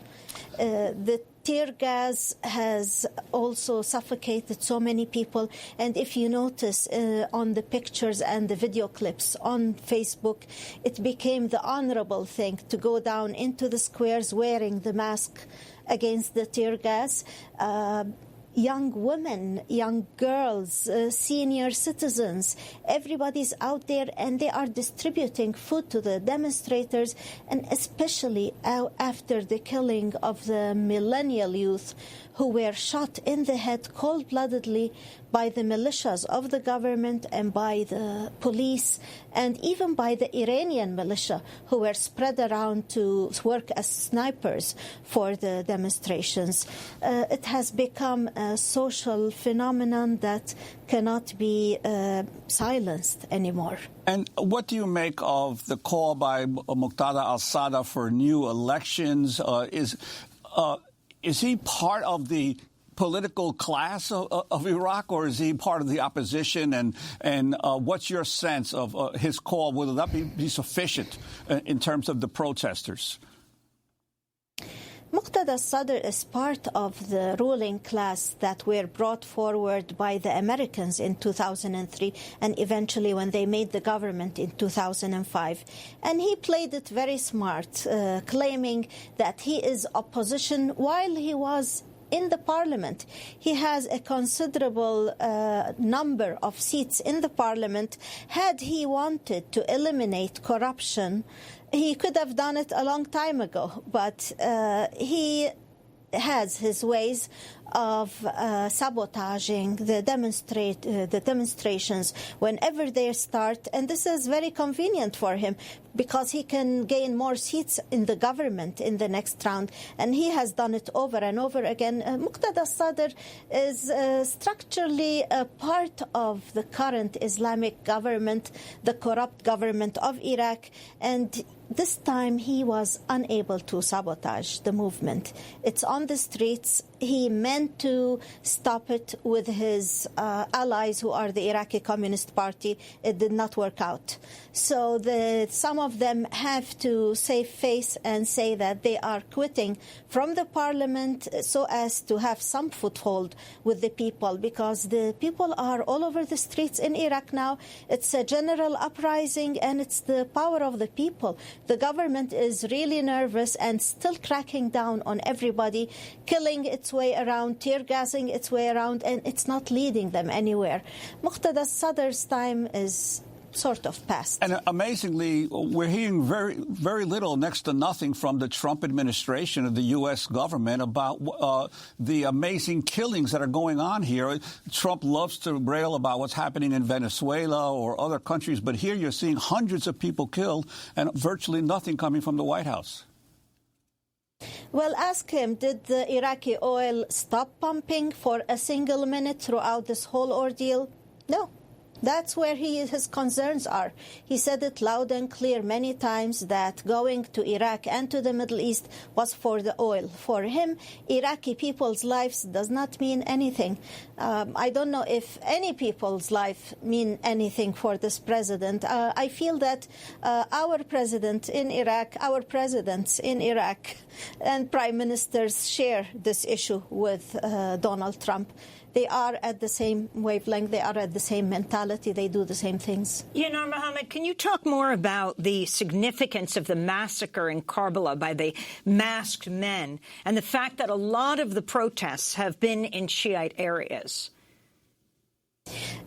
The tear gas has also suffocated so many people, and if you notice on the pictures and the video clips on Facebook, it became the honorable thing to go down into the squares wearing the mask against the tear gas. Young women, young girls, senior citizens, everybody's out there, and they are distributing food to the demonstrators, and especially after the killing of the millennial youth who were shot in the head cold-bloodedly by the militias of the government and by the police, and even by the Iranian militia who were spread around to work as snipers for the demonstrations. It has become a social phenomenon that cannot be silenced anymore. And what do you make of the call by Muqtada al-Sadr for new elections? Is he part of the political class of Iraq, or is he part of the opposition? And what's your sense of his call? Will that be sufficient in terms of the protesters? Muqtada al-Sadr is part of the ruling class that were brought forward by the Americans in 2003 and eventually when they made the government in 2005. And he played it very smart, claiming that he is opposition while he was in the parliament. He has a considerable number of seats in the parliament. Had he wanted to eliminate corruption, he could have done it a long time ago, but he has his ways of sabotaging the demonstrations whenever they start, and this is very convenient for him because he can gain more seats in the government in the next round, and he has done it over and over again. Muqtada al-Sadr is structurally a part of the current Islamic government, the corrupt government of Iraq, and this time he was unable to sabotage the movement. It's on the streets. He meant to stop it with his allies who are the Iraqi Communist Party. It did not work out. So some of them have to save face and say that they are quitting from the parliament so as to have some foothold with the people, because the people are all over the streets in Iraq now. It's a general uprising and it's the power of the people. The government is really nervous and still cracking down on everybody, killing its way around, tear gassing its way around, and it's not leading them anywhere. Muqtada al-Sadr's time is sort of past. And amazingly, we're hearing very, very little, next to nothing, from the Trump administration of the U.S. government about the amazing killings that are going on here. Trump loves to rail about what's happening in Venezuela or other countries, but here you're seeing hundreds of people killed and virtually nothing coming from the White House. Well, ask him, did the Iraqi oil stop pumping for a single minute throughout this whole ordeal? No. That's where his concerns are. He said it loud and clear many times that going to Iraq and to the Middle East was for the oil. For him, Iraqi people's lives does not mean anything. I don't know if any people's life mean anything for this president. I feel that our president in Iraq, our presidents in Iraq and prime ministers share this issue with Donald Trump. They are at the same wavelength. They are at the same mentality. They do the same things. Yanar Mohammed, can you talk more about the significance of the massacre in Karbala by the masked men and the fact that a lot of the protests have been in Shiite areas?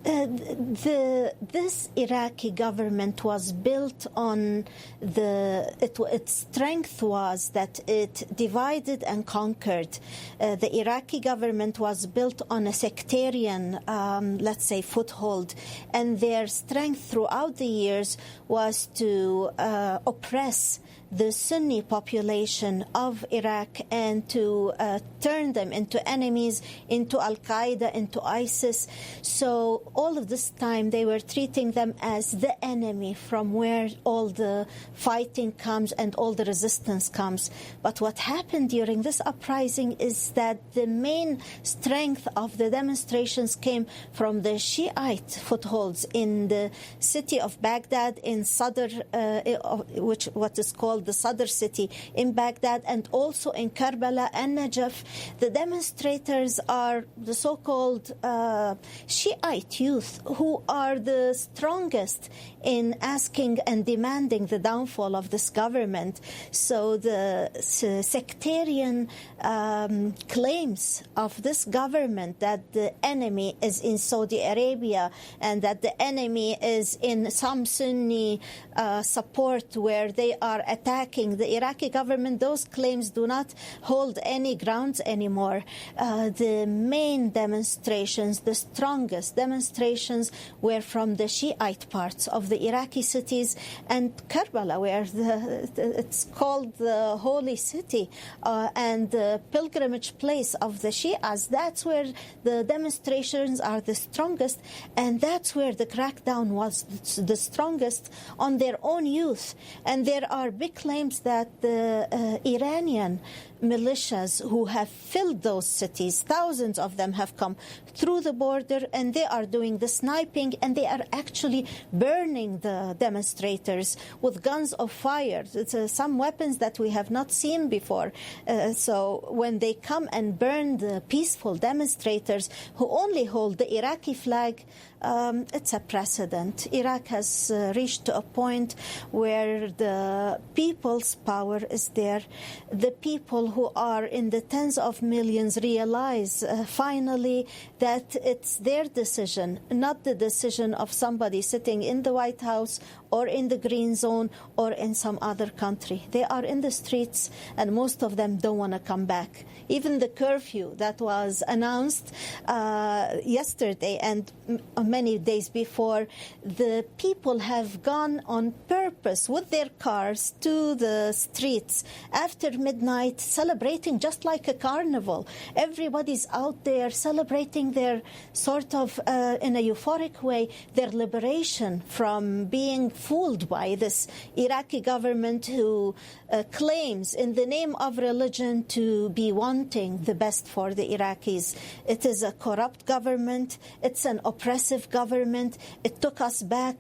This Iraqi government was built on its strength was that it divided and conquered. The Iraqi government was built on a sectarian, let's say, foothold, and their strength throughout the years was to oppress the Sunni population of Iraq and to turn them into enemies, into Al-Qaeda, into ISIS. So all of this time they were treating them as the enemy from where all the fighting comes and all the resistance comes. But what happened during this uprising is that the main strength of the demonstrations came from the Shiite footholds in the city of Baghdad, in Sadr, what is called the Sadr city in Baghdad, and also in Karbala and Najaf. The demonstrators are the so-called Shiite youth who are the strongest in asking and demanding the downfall of this government. So the sectarian claims of this government that the enemy is in Saudi Arabia and that the enemy is in some Sunni support where they are attacking the Iraqi government, those claims do not hold any grounds anymore. The main demonstrations, the strongest demonstrations, were from the Shiite parts of the Iraqi cities and Karbala, where it's called the holy city and the pilgrimage place of the Shias. That's where the demonstrations are the strongest, and that's where the crackdown was the strongest on their own youth. And there are big claims that the Iranian militias who have filled those cities, thousands of them have come through the border, and they are doing the sniping, and they are actually burning the demonstrators with guns of fire. It's some weapons that we have not seen before. So when they come and burn the peaceful demonstrators who only hold the Iraqi flag, it's a precedent. Iraq has reached to a point where the people's power is there. The people who are in the tens of millions realize finally that it's their decision, not the decision of somebody sitting in the White House or in the Green Zone or in some other country. They are in the streets, and most of them don't want to come back. Even the curfew that was announced yesterday and many days before, the people have gone on purpose with their cars to the streets after midnight, celebrating just like a carnival. Everybody's out there celebrating their sort of, in a euphoric way, their liberation from being fooled by this Iraqi government who claims in the name of religion to be wanting the best for the Iraqis. It is a corrupt government. It's an oppressive government. It took us back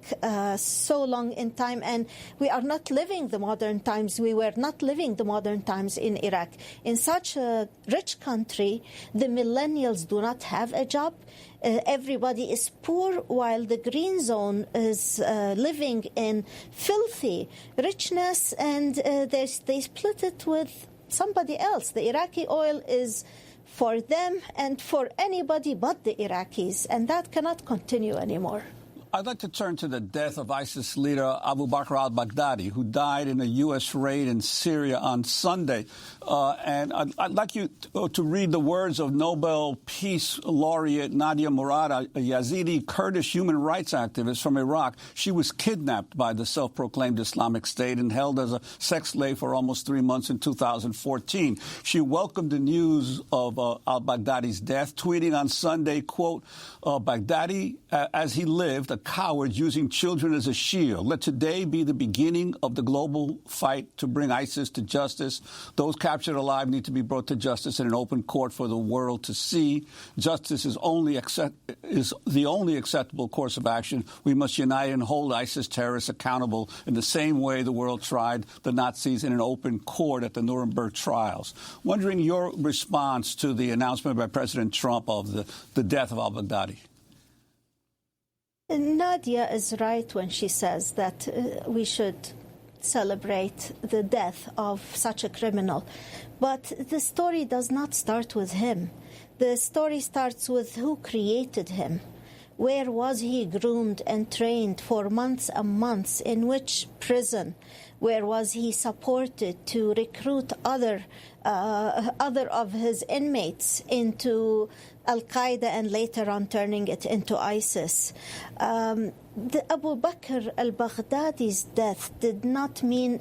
so long in time, and we are not living the modern times. We were not living the modern times in Iraq. In such a rich country, the millennials do not have a job. Everybody is poor, while the Green Zone is living in filthy richness, and they split it with somebody else. The Iraqi oil is for them and for anybody but the Iraqis, and that cannot continue anymore. I'd like to turn to the death of ISIS leader Abu Bakr al-Baghdadi, who died in a U.S. raid in Syria on Sunday. And I'd like you to read the words of Nobel Peace Laureate Nadia Murad, a Yazidi Kurdish human rights activist from Iraq. She was kidnapped by the self-proclaimed Islamic State and held as a sex slave for almost 3 months in 2014. She welcomed the news of al-Baghdadi's death, tweeting on Sunday, quote, Baghdadi, as he lived, a cowards using children as a shield. Let today be the beginning of the global fight to bring ISIS to justice. Those captured alive need to be brought to justice in an open court for the world to see. Justice is the only acceptable course of action. We must unite and hold ISIS terrorists accountable in the same way the world tried the Nazis in an open court at the Nuremberg trials. Wondering your response to the announcement by President Trump of the death of al-Baghdadi. Nadia is right when she says that we should celebrate the death of such a criminal. But the story does not start with him. The story starts with who created him. Where was he groomed and trained for months and months? In which prison? Where was he supported to recruit other of his inmates into Al-Qaeda and later on turning it into ISIS? The Abu Bakr al-Baghdadi's death did not mean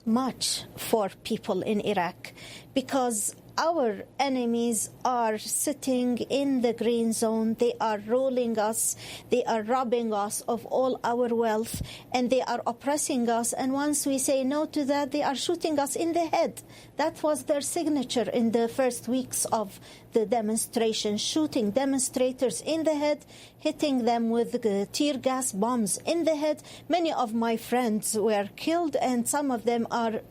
much for people in Iraq because our enemies are sitting in the green zone. They are ruling us. They are robbing us of all our wealth, and they are oppressing us. And once we say no to that, they are shooting us in the head. That was their signature in the first weeks of the demonstration, shooting demonstrators in the head, hitting them with tear gas bombs in the head. Many of my friends were killed, and some of them are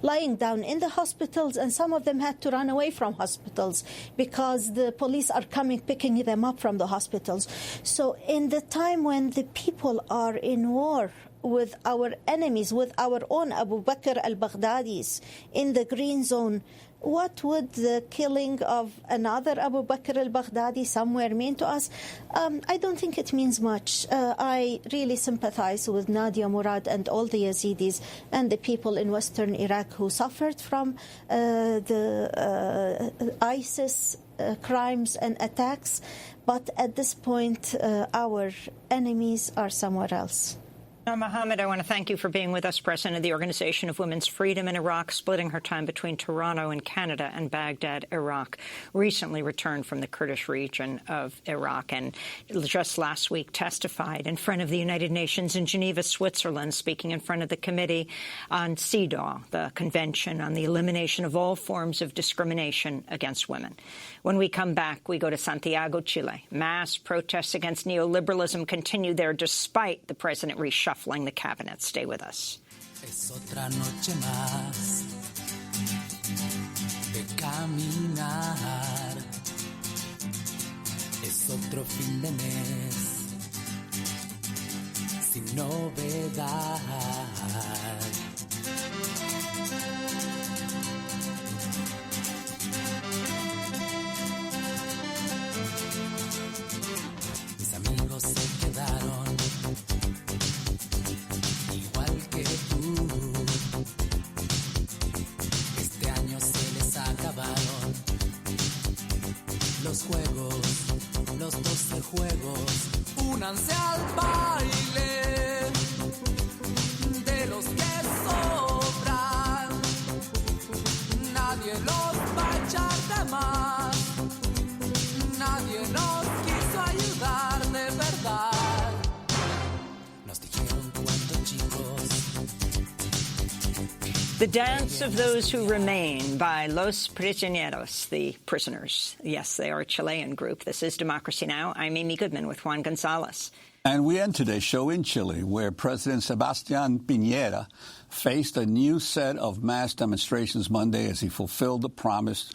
lying down in the hospitals, and some of them had to run away from hospitals because the police are coming, picking them up from the hospitals. So in the time when the people are in war with our enemies, with our own Abu Bakr al-Baghdadis in the green zone, what would the killing of another Abu Bakr al-Baghdadi somewhere mean to us? I don't think it means much. I really sympathize with Nadia Murad and all the Yazidis and the people in western Iraq who suffered from the ISIS crimes and attacks. But at this point, our enemies are somewhere else. Mohammed, I want to thank you for being with us, President of the Organization of Women's Freedom in Iraq, splitting her time between Toronto and Canada and Baghdad, Iraq, recently returned from the Kurdish region of Iraq and just last week testified in front of the United Nations in Geneva, Switzerland, speaking in front of the Committee on CEDAW, the Convention on the Elimination of All Forms of Discrimination Against Women. When we come back, we go to Santiago, Chile. Mass protests against neoliberalism continue there despite the president reshuffling the cabinet. Stay with us. Es otra noche más de caminar. Es otro fin de mes sin novedad. Mis amigos se quedaron igual que tú. Este año se les acabaron los juegos, los 12 juegos. Únanse al baile de los que sobran. Nadie los va a echar de más. Nadie nos quiso ayudar de verdad. Nos dijeron cuando chicos. The Dance of Those Who Remain by Los Prisioneros, the prisoners. Yes, they are a Chilean group. This is Democracy Now! I'm Amy Goodman with Juan Gonzalez. And we end today's show in Chile, where President Sebastián Piñera faced a new set of mass demonstrations Monday as he fulfilled the promise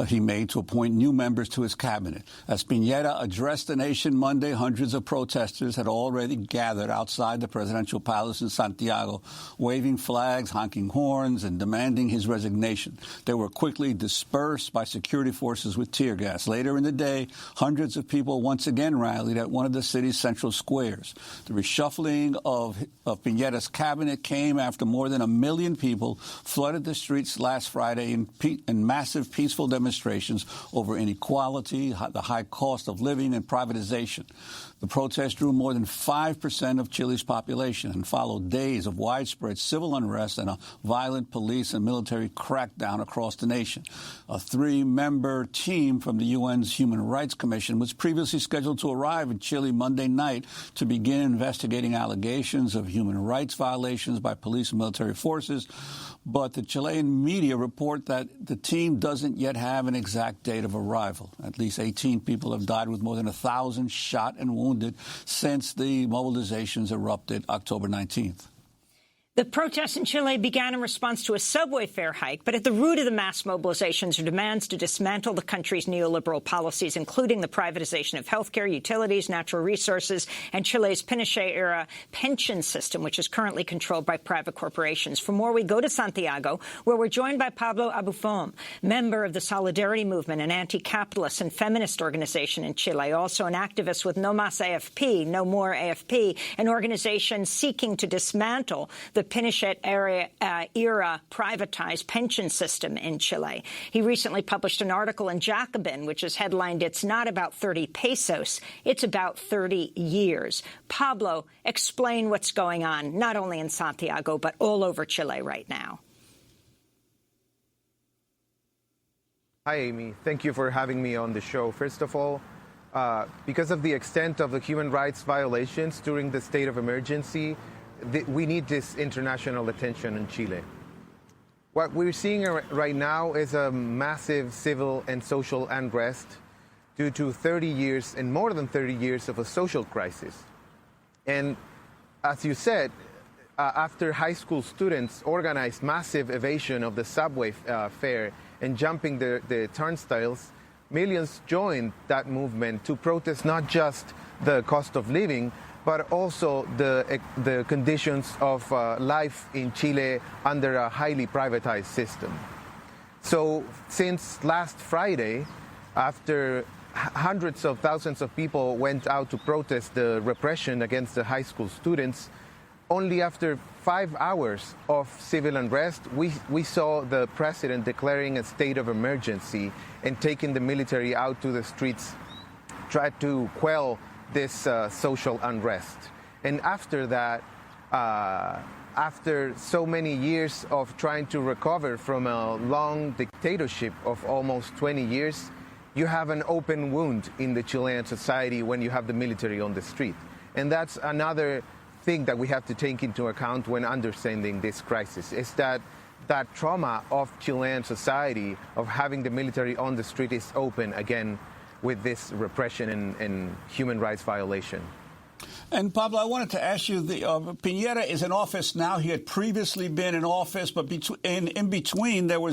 he made to appoint new members to his cabinet. As Piñera addressed the nation Monday, hundreds of protesters had already gathered outside the presidential palace in Santiago, waving flags, honking horns, and demanding his resignation. They were quickly dispersed by security forces with tear gas. Later in the day, hundreds of people once again rallied at one of the city's central squares. The reshuffling of Piñera's cabinet came after more than 1 million people flooded the streets last Friday in massive peaceful demonstrations over inequality, the high cost of living, and privatization. The protest drew more than 5% of Chile's population and followed days of widespread civil unrest and a violent police and military crackdown across the nation. A 3-member team from the UN's Human Rights Commission was previously scheduled to arrive in Chile Monday night to begin investigating allegations of human rights violations by police and military forces. But the Chilean media report that the team doesn't yet have an exact date of arrival. At least 18 people have died, with more than 1,000 shot and wounded since the mobilizations erupted October 19th. The protests in Chile began in response to a subway fare hike, but at the root of the mass mobilizations are demands to dismantle the country's neoliberal policies, including the privatization of healthcare, utilities, natural resources, and Chile's Pinochet-era pension system, which is currently controlled by private corporations. For more, we go to Santiago, where we're joined by Pablo Abufón, member of the Solidarity Movement, an anti-capitalist and feminist organization in Chile, also an activist with No Más AFP, No More AFP, an organization seeking to dismantle the Pinochet-era privatized pension system in Chile. He recently published an article in Jacobin, which is headlined, "It's not about 30 pesos, it's about 30 years." Pablo, explain what's going on, not only in Santiago, but all over Chile right now. Hi, Amy. Thank you for having me on the show. First of all, because of the extent of the human rights violations during the state of emergency, we need this international attention in Chile. What we're seeing right now is a massive civil and social unrest due to 30 years and more than 30 years of a social crisis. And as you said, after high school students organized massive evasion of the subway fare and jumping the turnstiles, millions joined that movement to protest not just the cost of living, but also the conditions of life in Chile under a highly privatized system. So since last Friday, after hundreds of thousands of people went out to protest the repression against the high school students, only after 5 hours of civil unrest, we saw the president declaring a state of emergency and taking the military out to the streets, try to quell this social unrest. And after that, after so many years of trying to recover from a long dictatorship of almost 20 years, you have an open wound in the Chilean society when you have the military on the street. And that's another thing that we have to take into account when understanding this crisis, is that trauma of Chilean society of having the military on the street is open again with this repression and human rights violation. And Pablo, I wanted to ask you, Piñera is in office now. He had previously been in office, but in between there were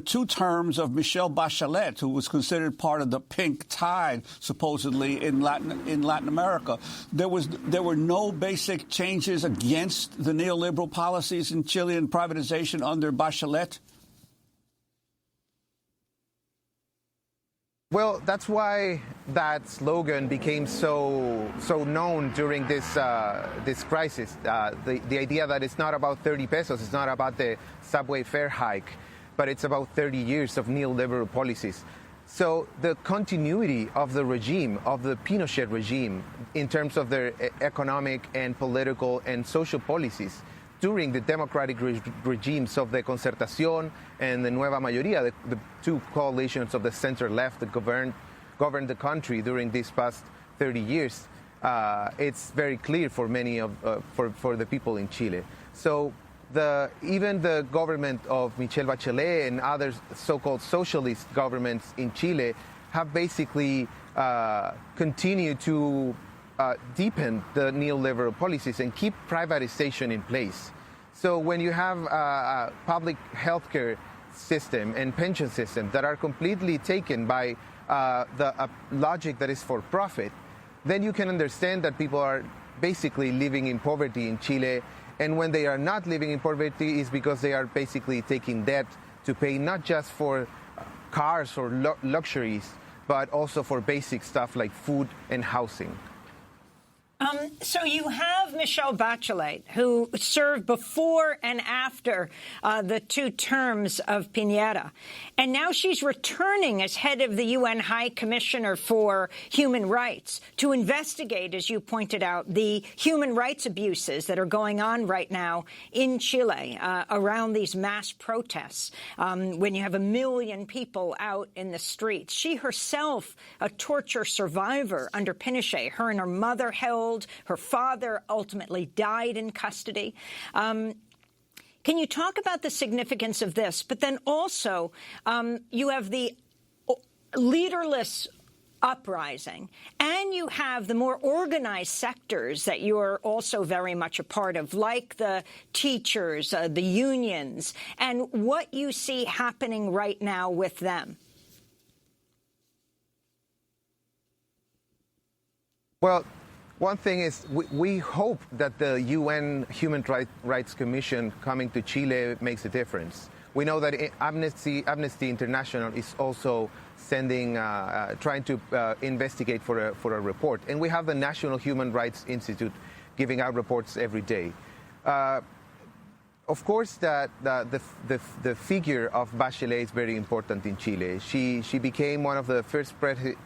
2 terms of Michelle Bachelet, who was considered part of the pink tide, supposedly in Latin America. There were no basic changes against the neoliberal policies in Chile and privatization under Bachelet. Well, that's why that slogan became so known during this crisis. The idea that it's not about 30 pesos, it's not about the subway fare hike, but it's about 30 years of neoliberal policies. So the continuity of the regime, of the Pinochet regime, in terms of their economic and political and social policies during the democratic regimes of the Concertación and the Nueva Mayoría, the 2 coalitions of the center-left that governed the country during these past 30 years, it's very clear for many for the people in Chile. So even the government of Michelle Bachelet and other so-called socialist governments in Chile have basically continued to deepen the neoliberal policies and keep privatization in place. So when you have a public healthcare system and pension system that are completely taken by the logic that is for profit, then you can understand that people are basically living in poverty in Chile. And when they are not living in poverty, is because they are basically taking debt to pay not just for cars or luxuries, but also for basic stuff like food and housing. So you have Michelle Bachelet, who served before and after the 2 terms of Piñera. And now she's returning as head of the UN High Commissioner for Human Rights to investigate, as you pointed out, the human rights abuses that are going on right now in Chile around these mass protests, when you have 1 million people out in the streets. She herself, a torture survivor under Pinochet, her and her mother held. Her father ultimately died in custody. Can you talk about the significance of this? But then also, you have the leaderless uprising, and you have the more organized sectors that you're also very much a part of, like the teachers, the unions, and what you see happening right now with them. Well, one thing is we hope that the UN Human Rights Commission coming to Chile makes a difference. We know that Amnesty International is also sending, trying to investigate for a report. And we have the National Human Rights Institute giving out reports every day. Of course, the figure of Bachelet is very important in Chile. She became one of the first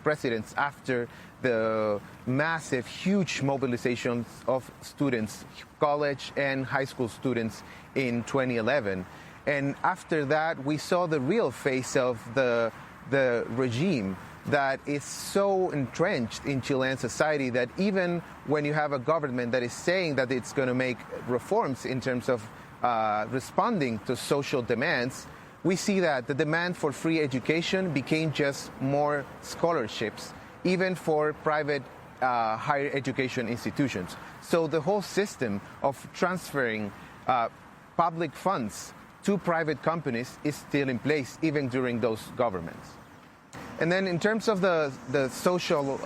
presidents after the massive, huge mobilizations of students, college and high school students in 2011. And after that, we saw the real face of the regime that is so entrenched in Chilean society that even when you have a government that is saying that it's going to make reforms in terms of responding to social demands, we see that the demand for free education became just more scholarships, even for private higher education institutions. So the whole system of transferring public funds to private companies is still in place, even during those governments. And then in terms of the social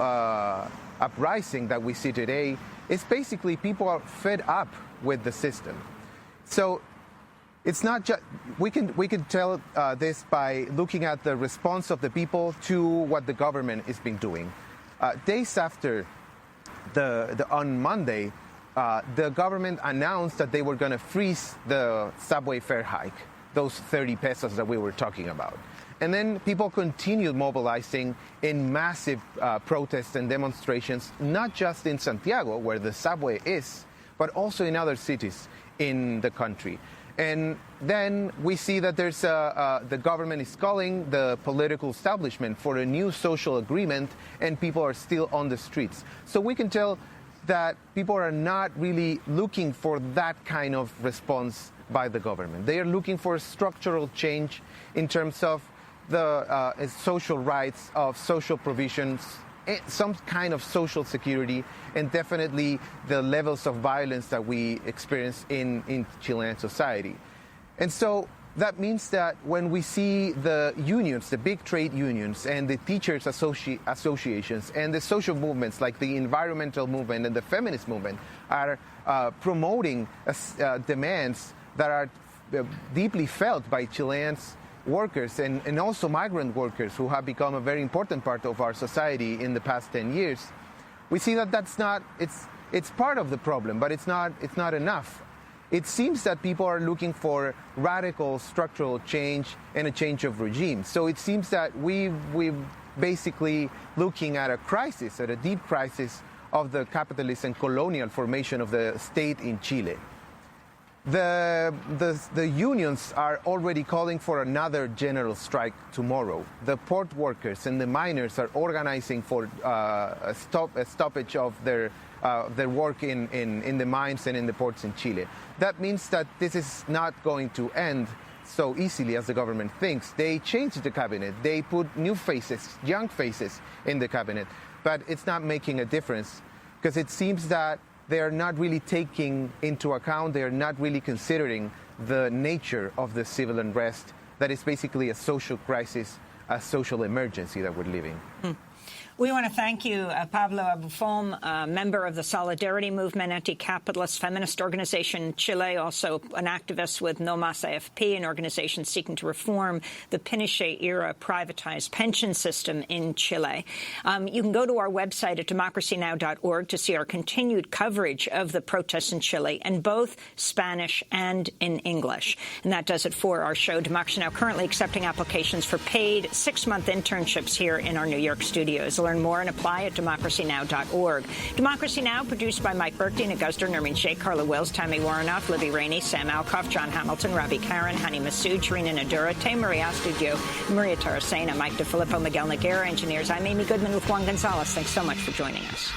uprising that we see today, it's basically people are fed up with the system. So it's not just, we can tell this by looking at the response of the people to what the government has been doing. Days after on Monday, the government announced that they were going to freeze the subway fare hike, those 30 pesos that we were talking about. And then people continued mobilizing in massive protests and demonstrations, not just in Santiago, where the subway is, but also in other cities in the country. And then we see that there's the government is calling the political establishment for a new social agreement, and people are still on the streets. So we can tell that people are not really looking for that kind of response by the government. They are looking for structural change in terms of the social rights, of social provisions, some kind of social security, and definitely the levels of violence that we experience in Chilean society. And so that means that when we see the unions, the big trade unions and the teachers associations and the social movements like the environmental movement and the feminist movement are promoting demands that are deeply felt by Chileans workers and also migrant workers who have become a very important part of our society in the past 10 years, we see that that's not, it's part of the problem, but it's not enough. It seems that people are looking for radical structural change and a change of regime. So it seems that we're basically looking at a crisis, at a deep crisis of the capitalist and colonial formation of the state in Chile. The unions are already calling for another general strike tomorrow. The port workers and the miners are organizing for a stoppage of their work in the mines and in the ports in Chile. That means that this is not going to end so easily as the government thinks. They changed the cabinet. They put new faces, young faces in the cabinet, but it's not making a difference because it seems that they are not really taking into account, they are not really considering the nature of the civil unrest that is basically a social crisis, a social emergency that we're living. We want to thank you, Pablo Abufom, a member of the Solidarity Movement, anti-capitalist feminist organization in Chile, also an activist with No Mas AFP, an organization seeking to reform the Pinochet-era privatized pension system in Chile. You can go to our website at democracynow.org to see our continued coverage of the protests in Chile in both Spanish and in English. And that does it for our show. Democracy Now! Currently accepting applications for paid 6-month internships here in our New York studios. Learn more and apply at democracynow.org. Democracy Now! Produced by Mike Burke, Nina Guzder, Nermin Sheikh, Carla Wills, Tammy Warrenoff, Libby Rainey, Sam Alcoff, John Hamilton, Robbie Karen, Hani Masood, Tarina Nadura, Tay Maria Studio, Maria Taracena, Mike DeFilippo, Miguel Noguera, engineers. I'm Amy Goodman with Juan Gonzalez. Thanks so much for joining us.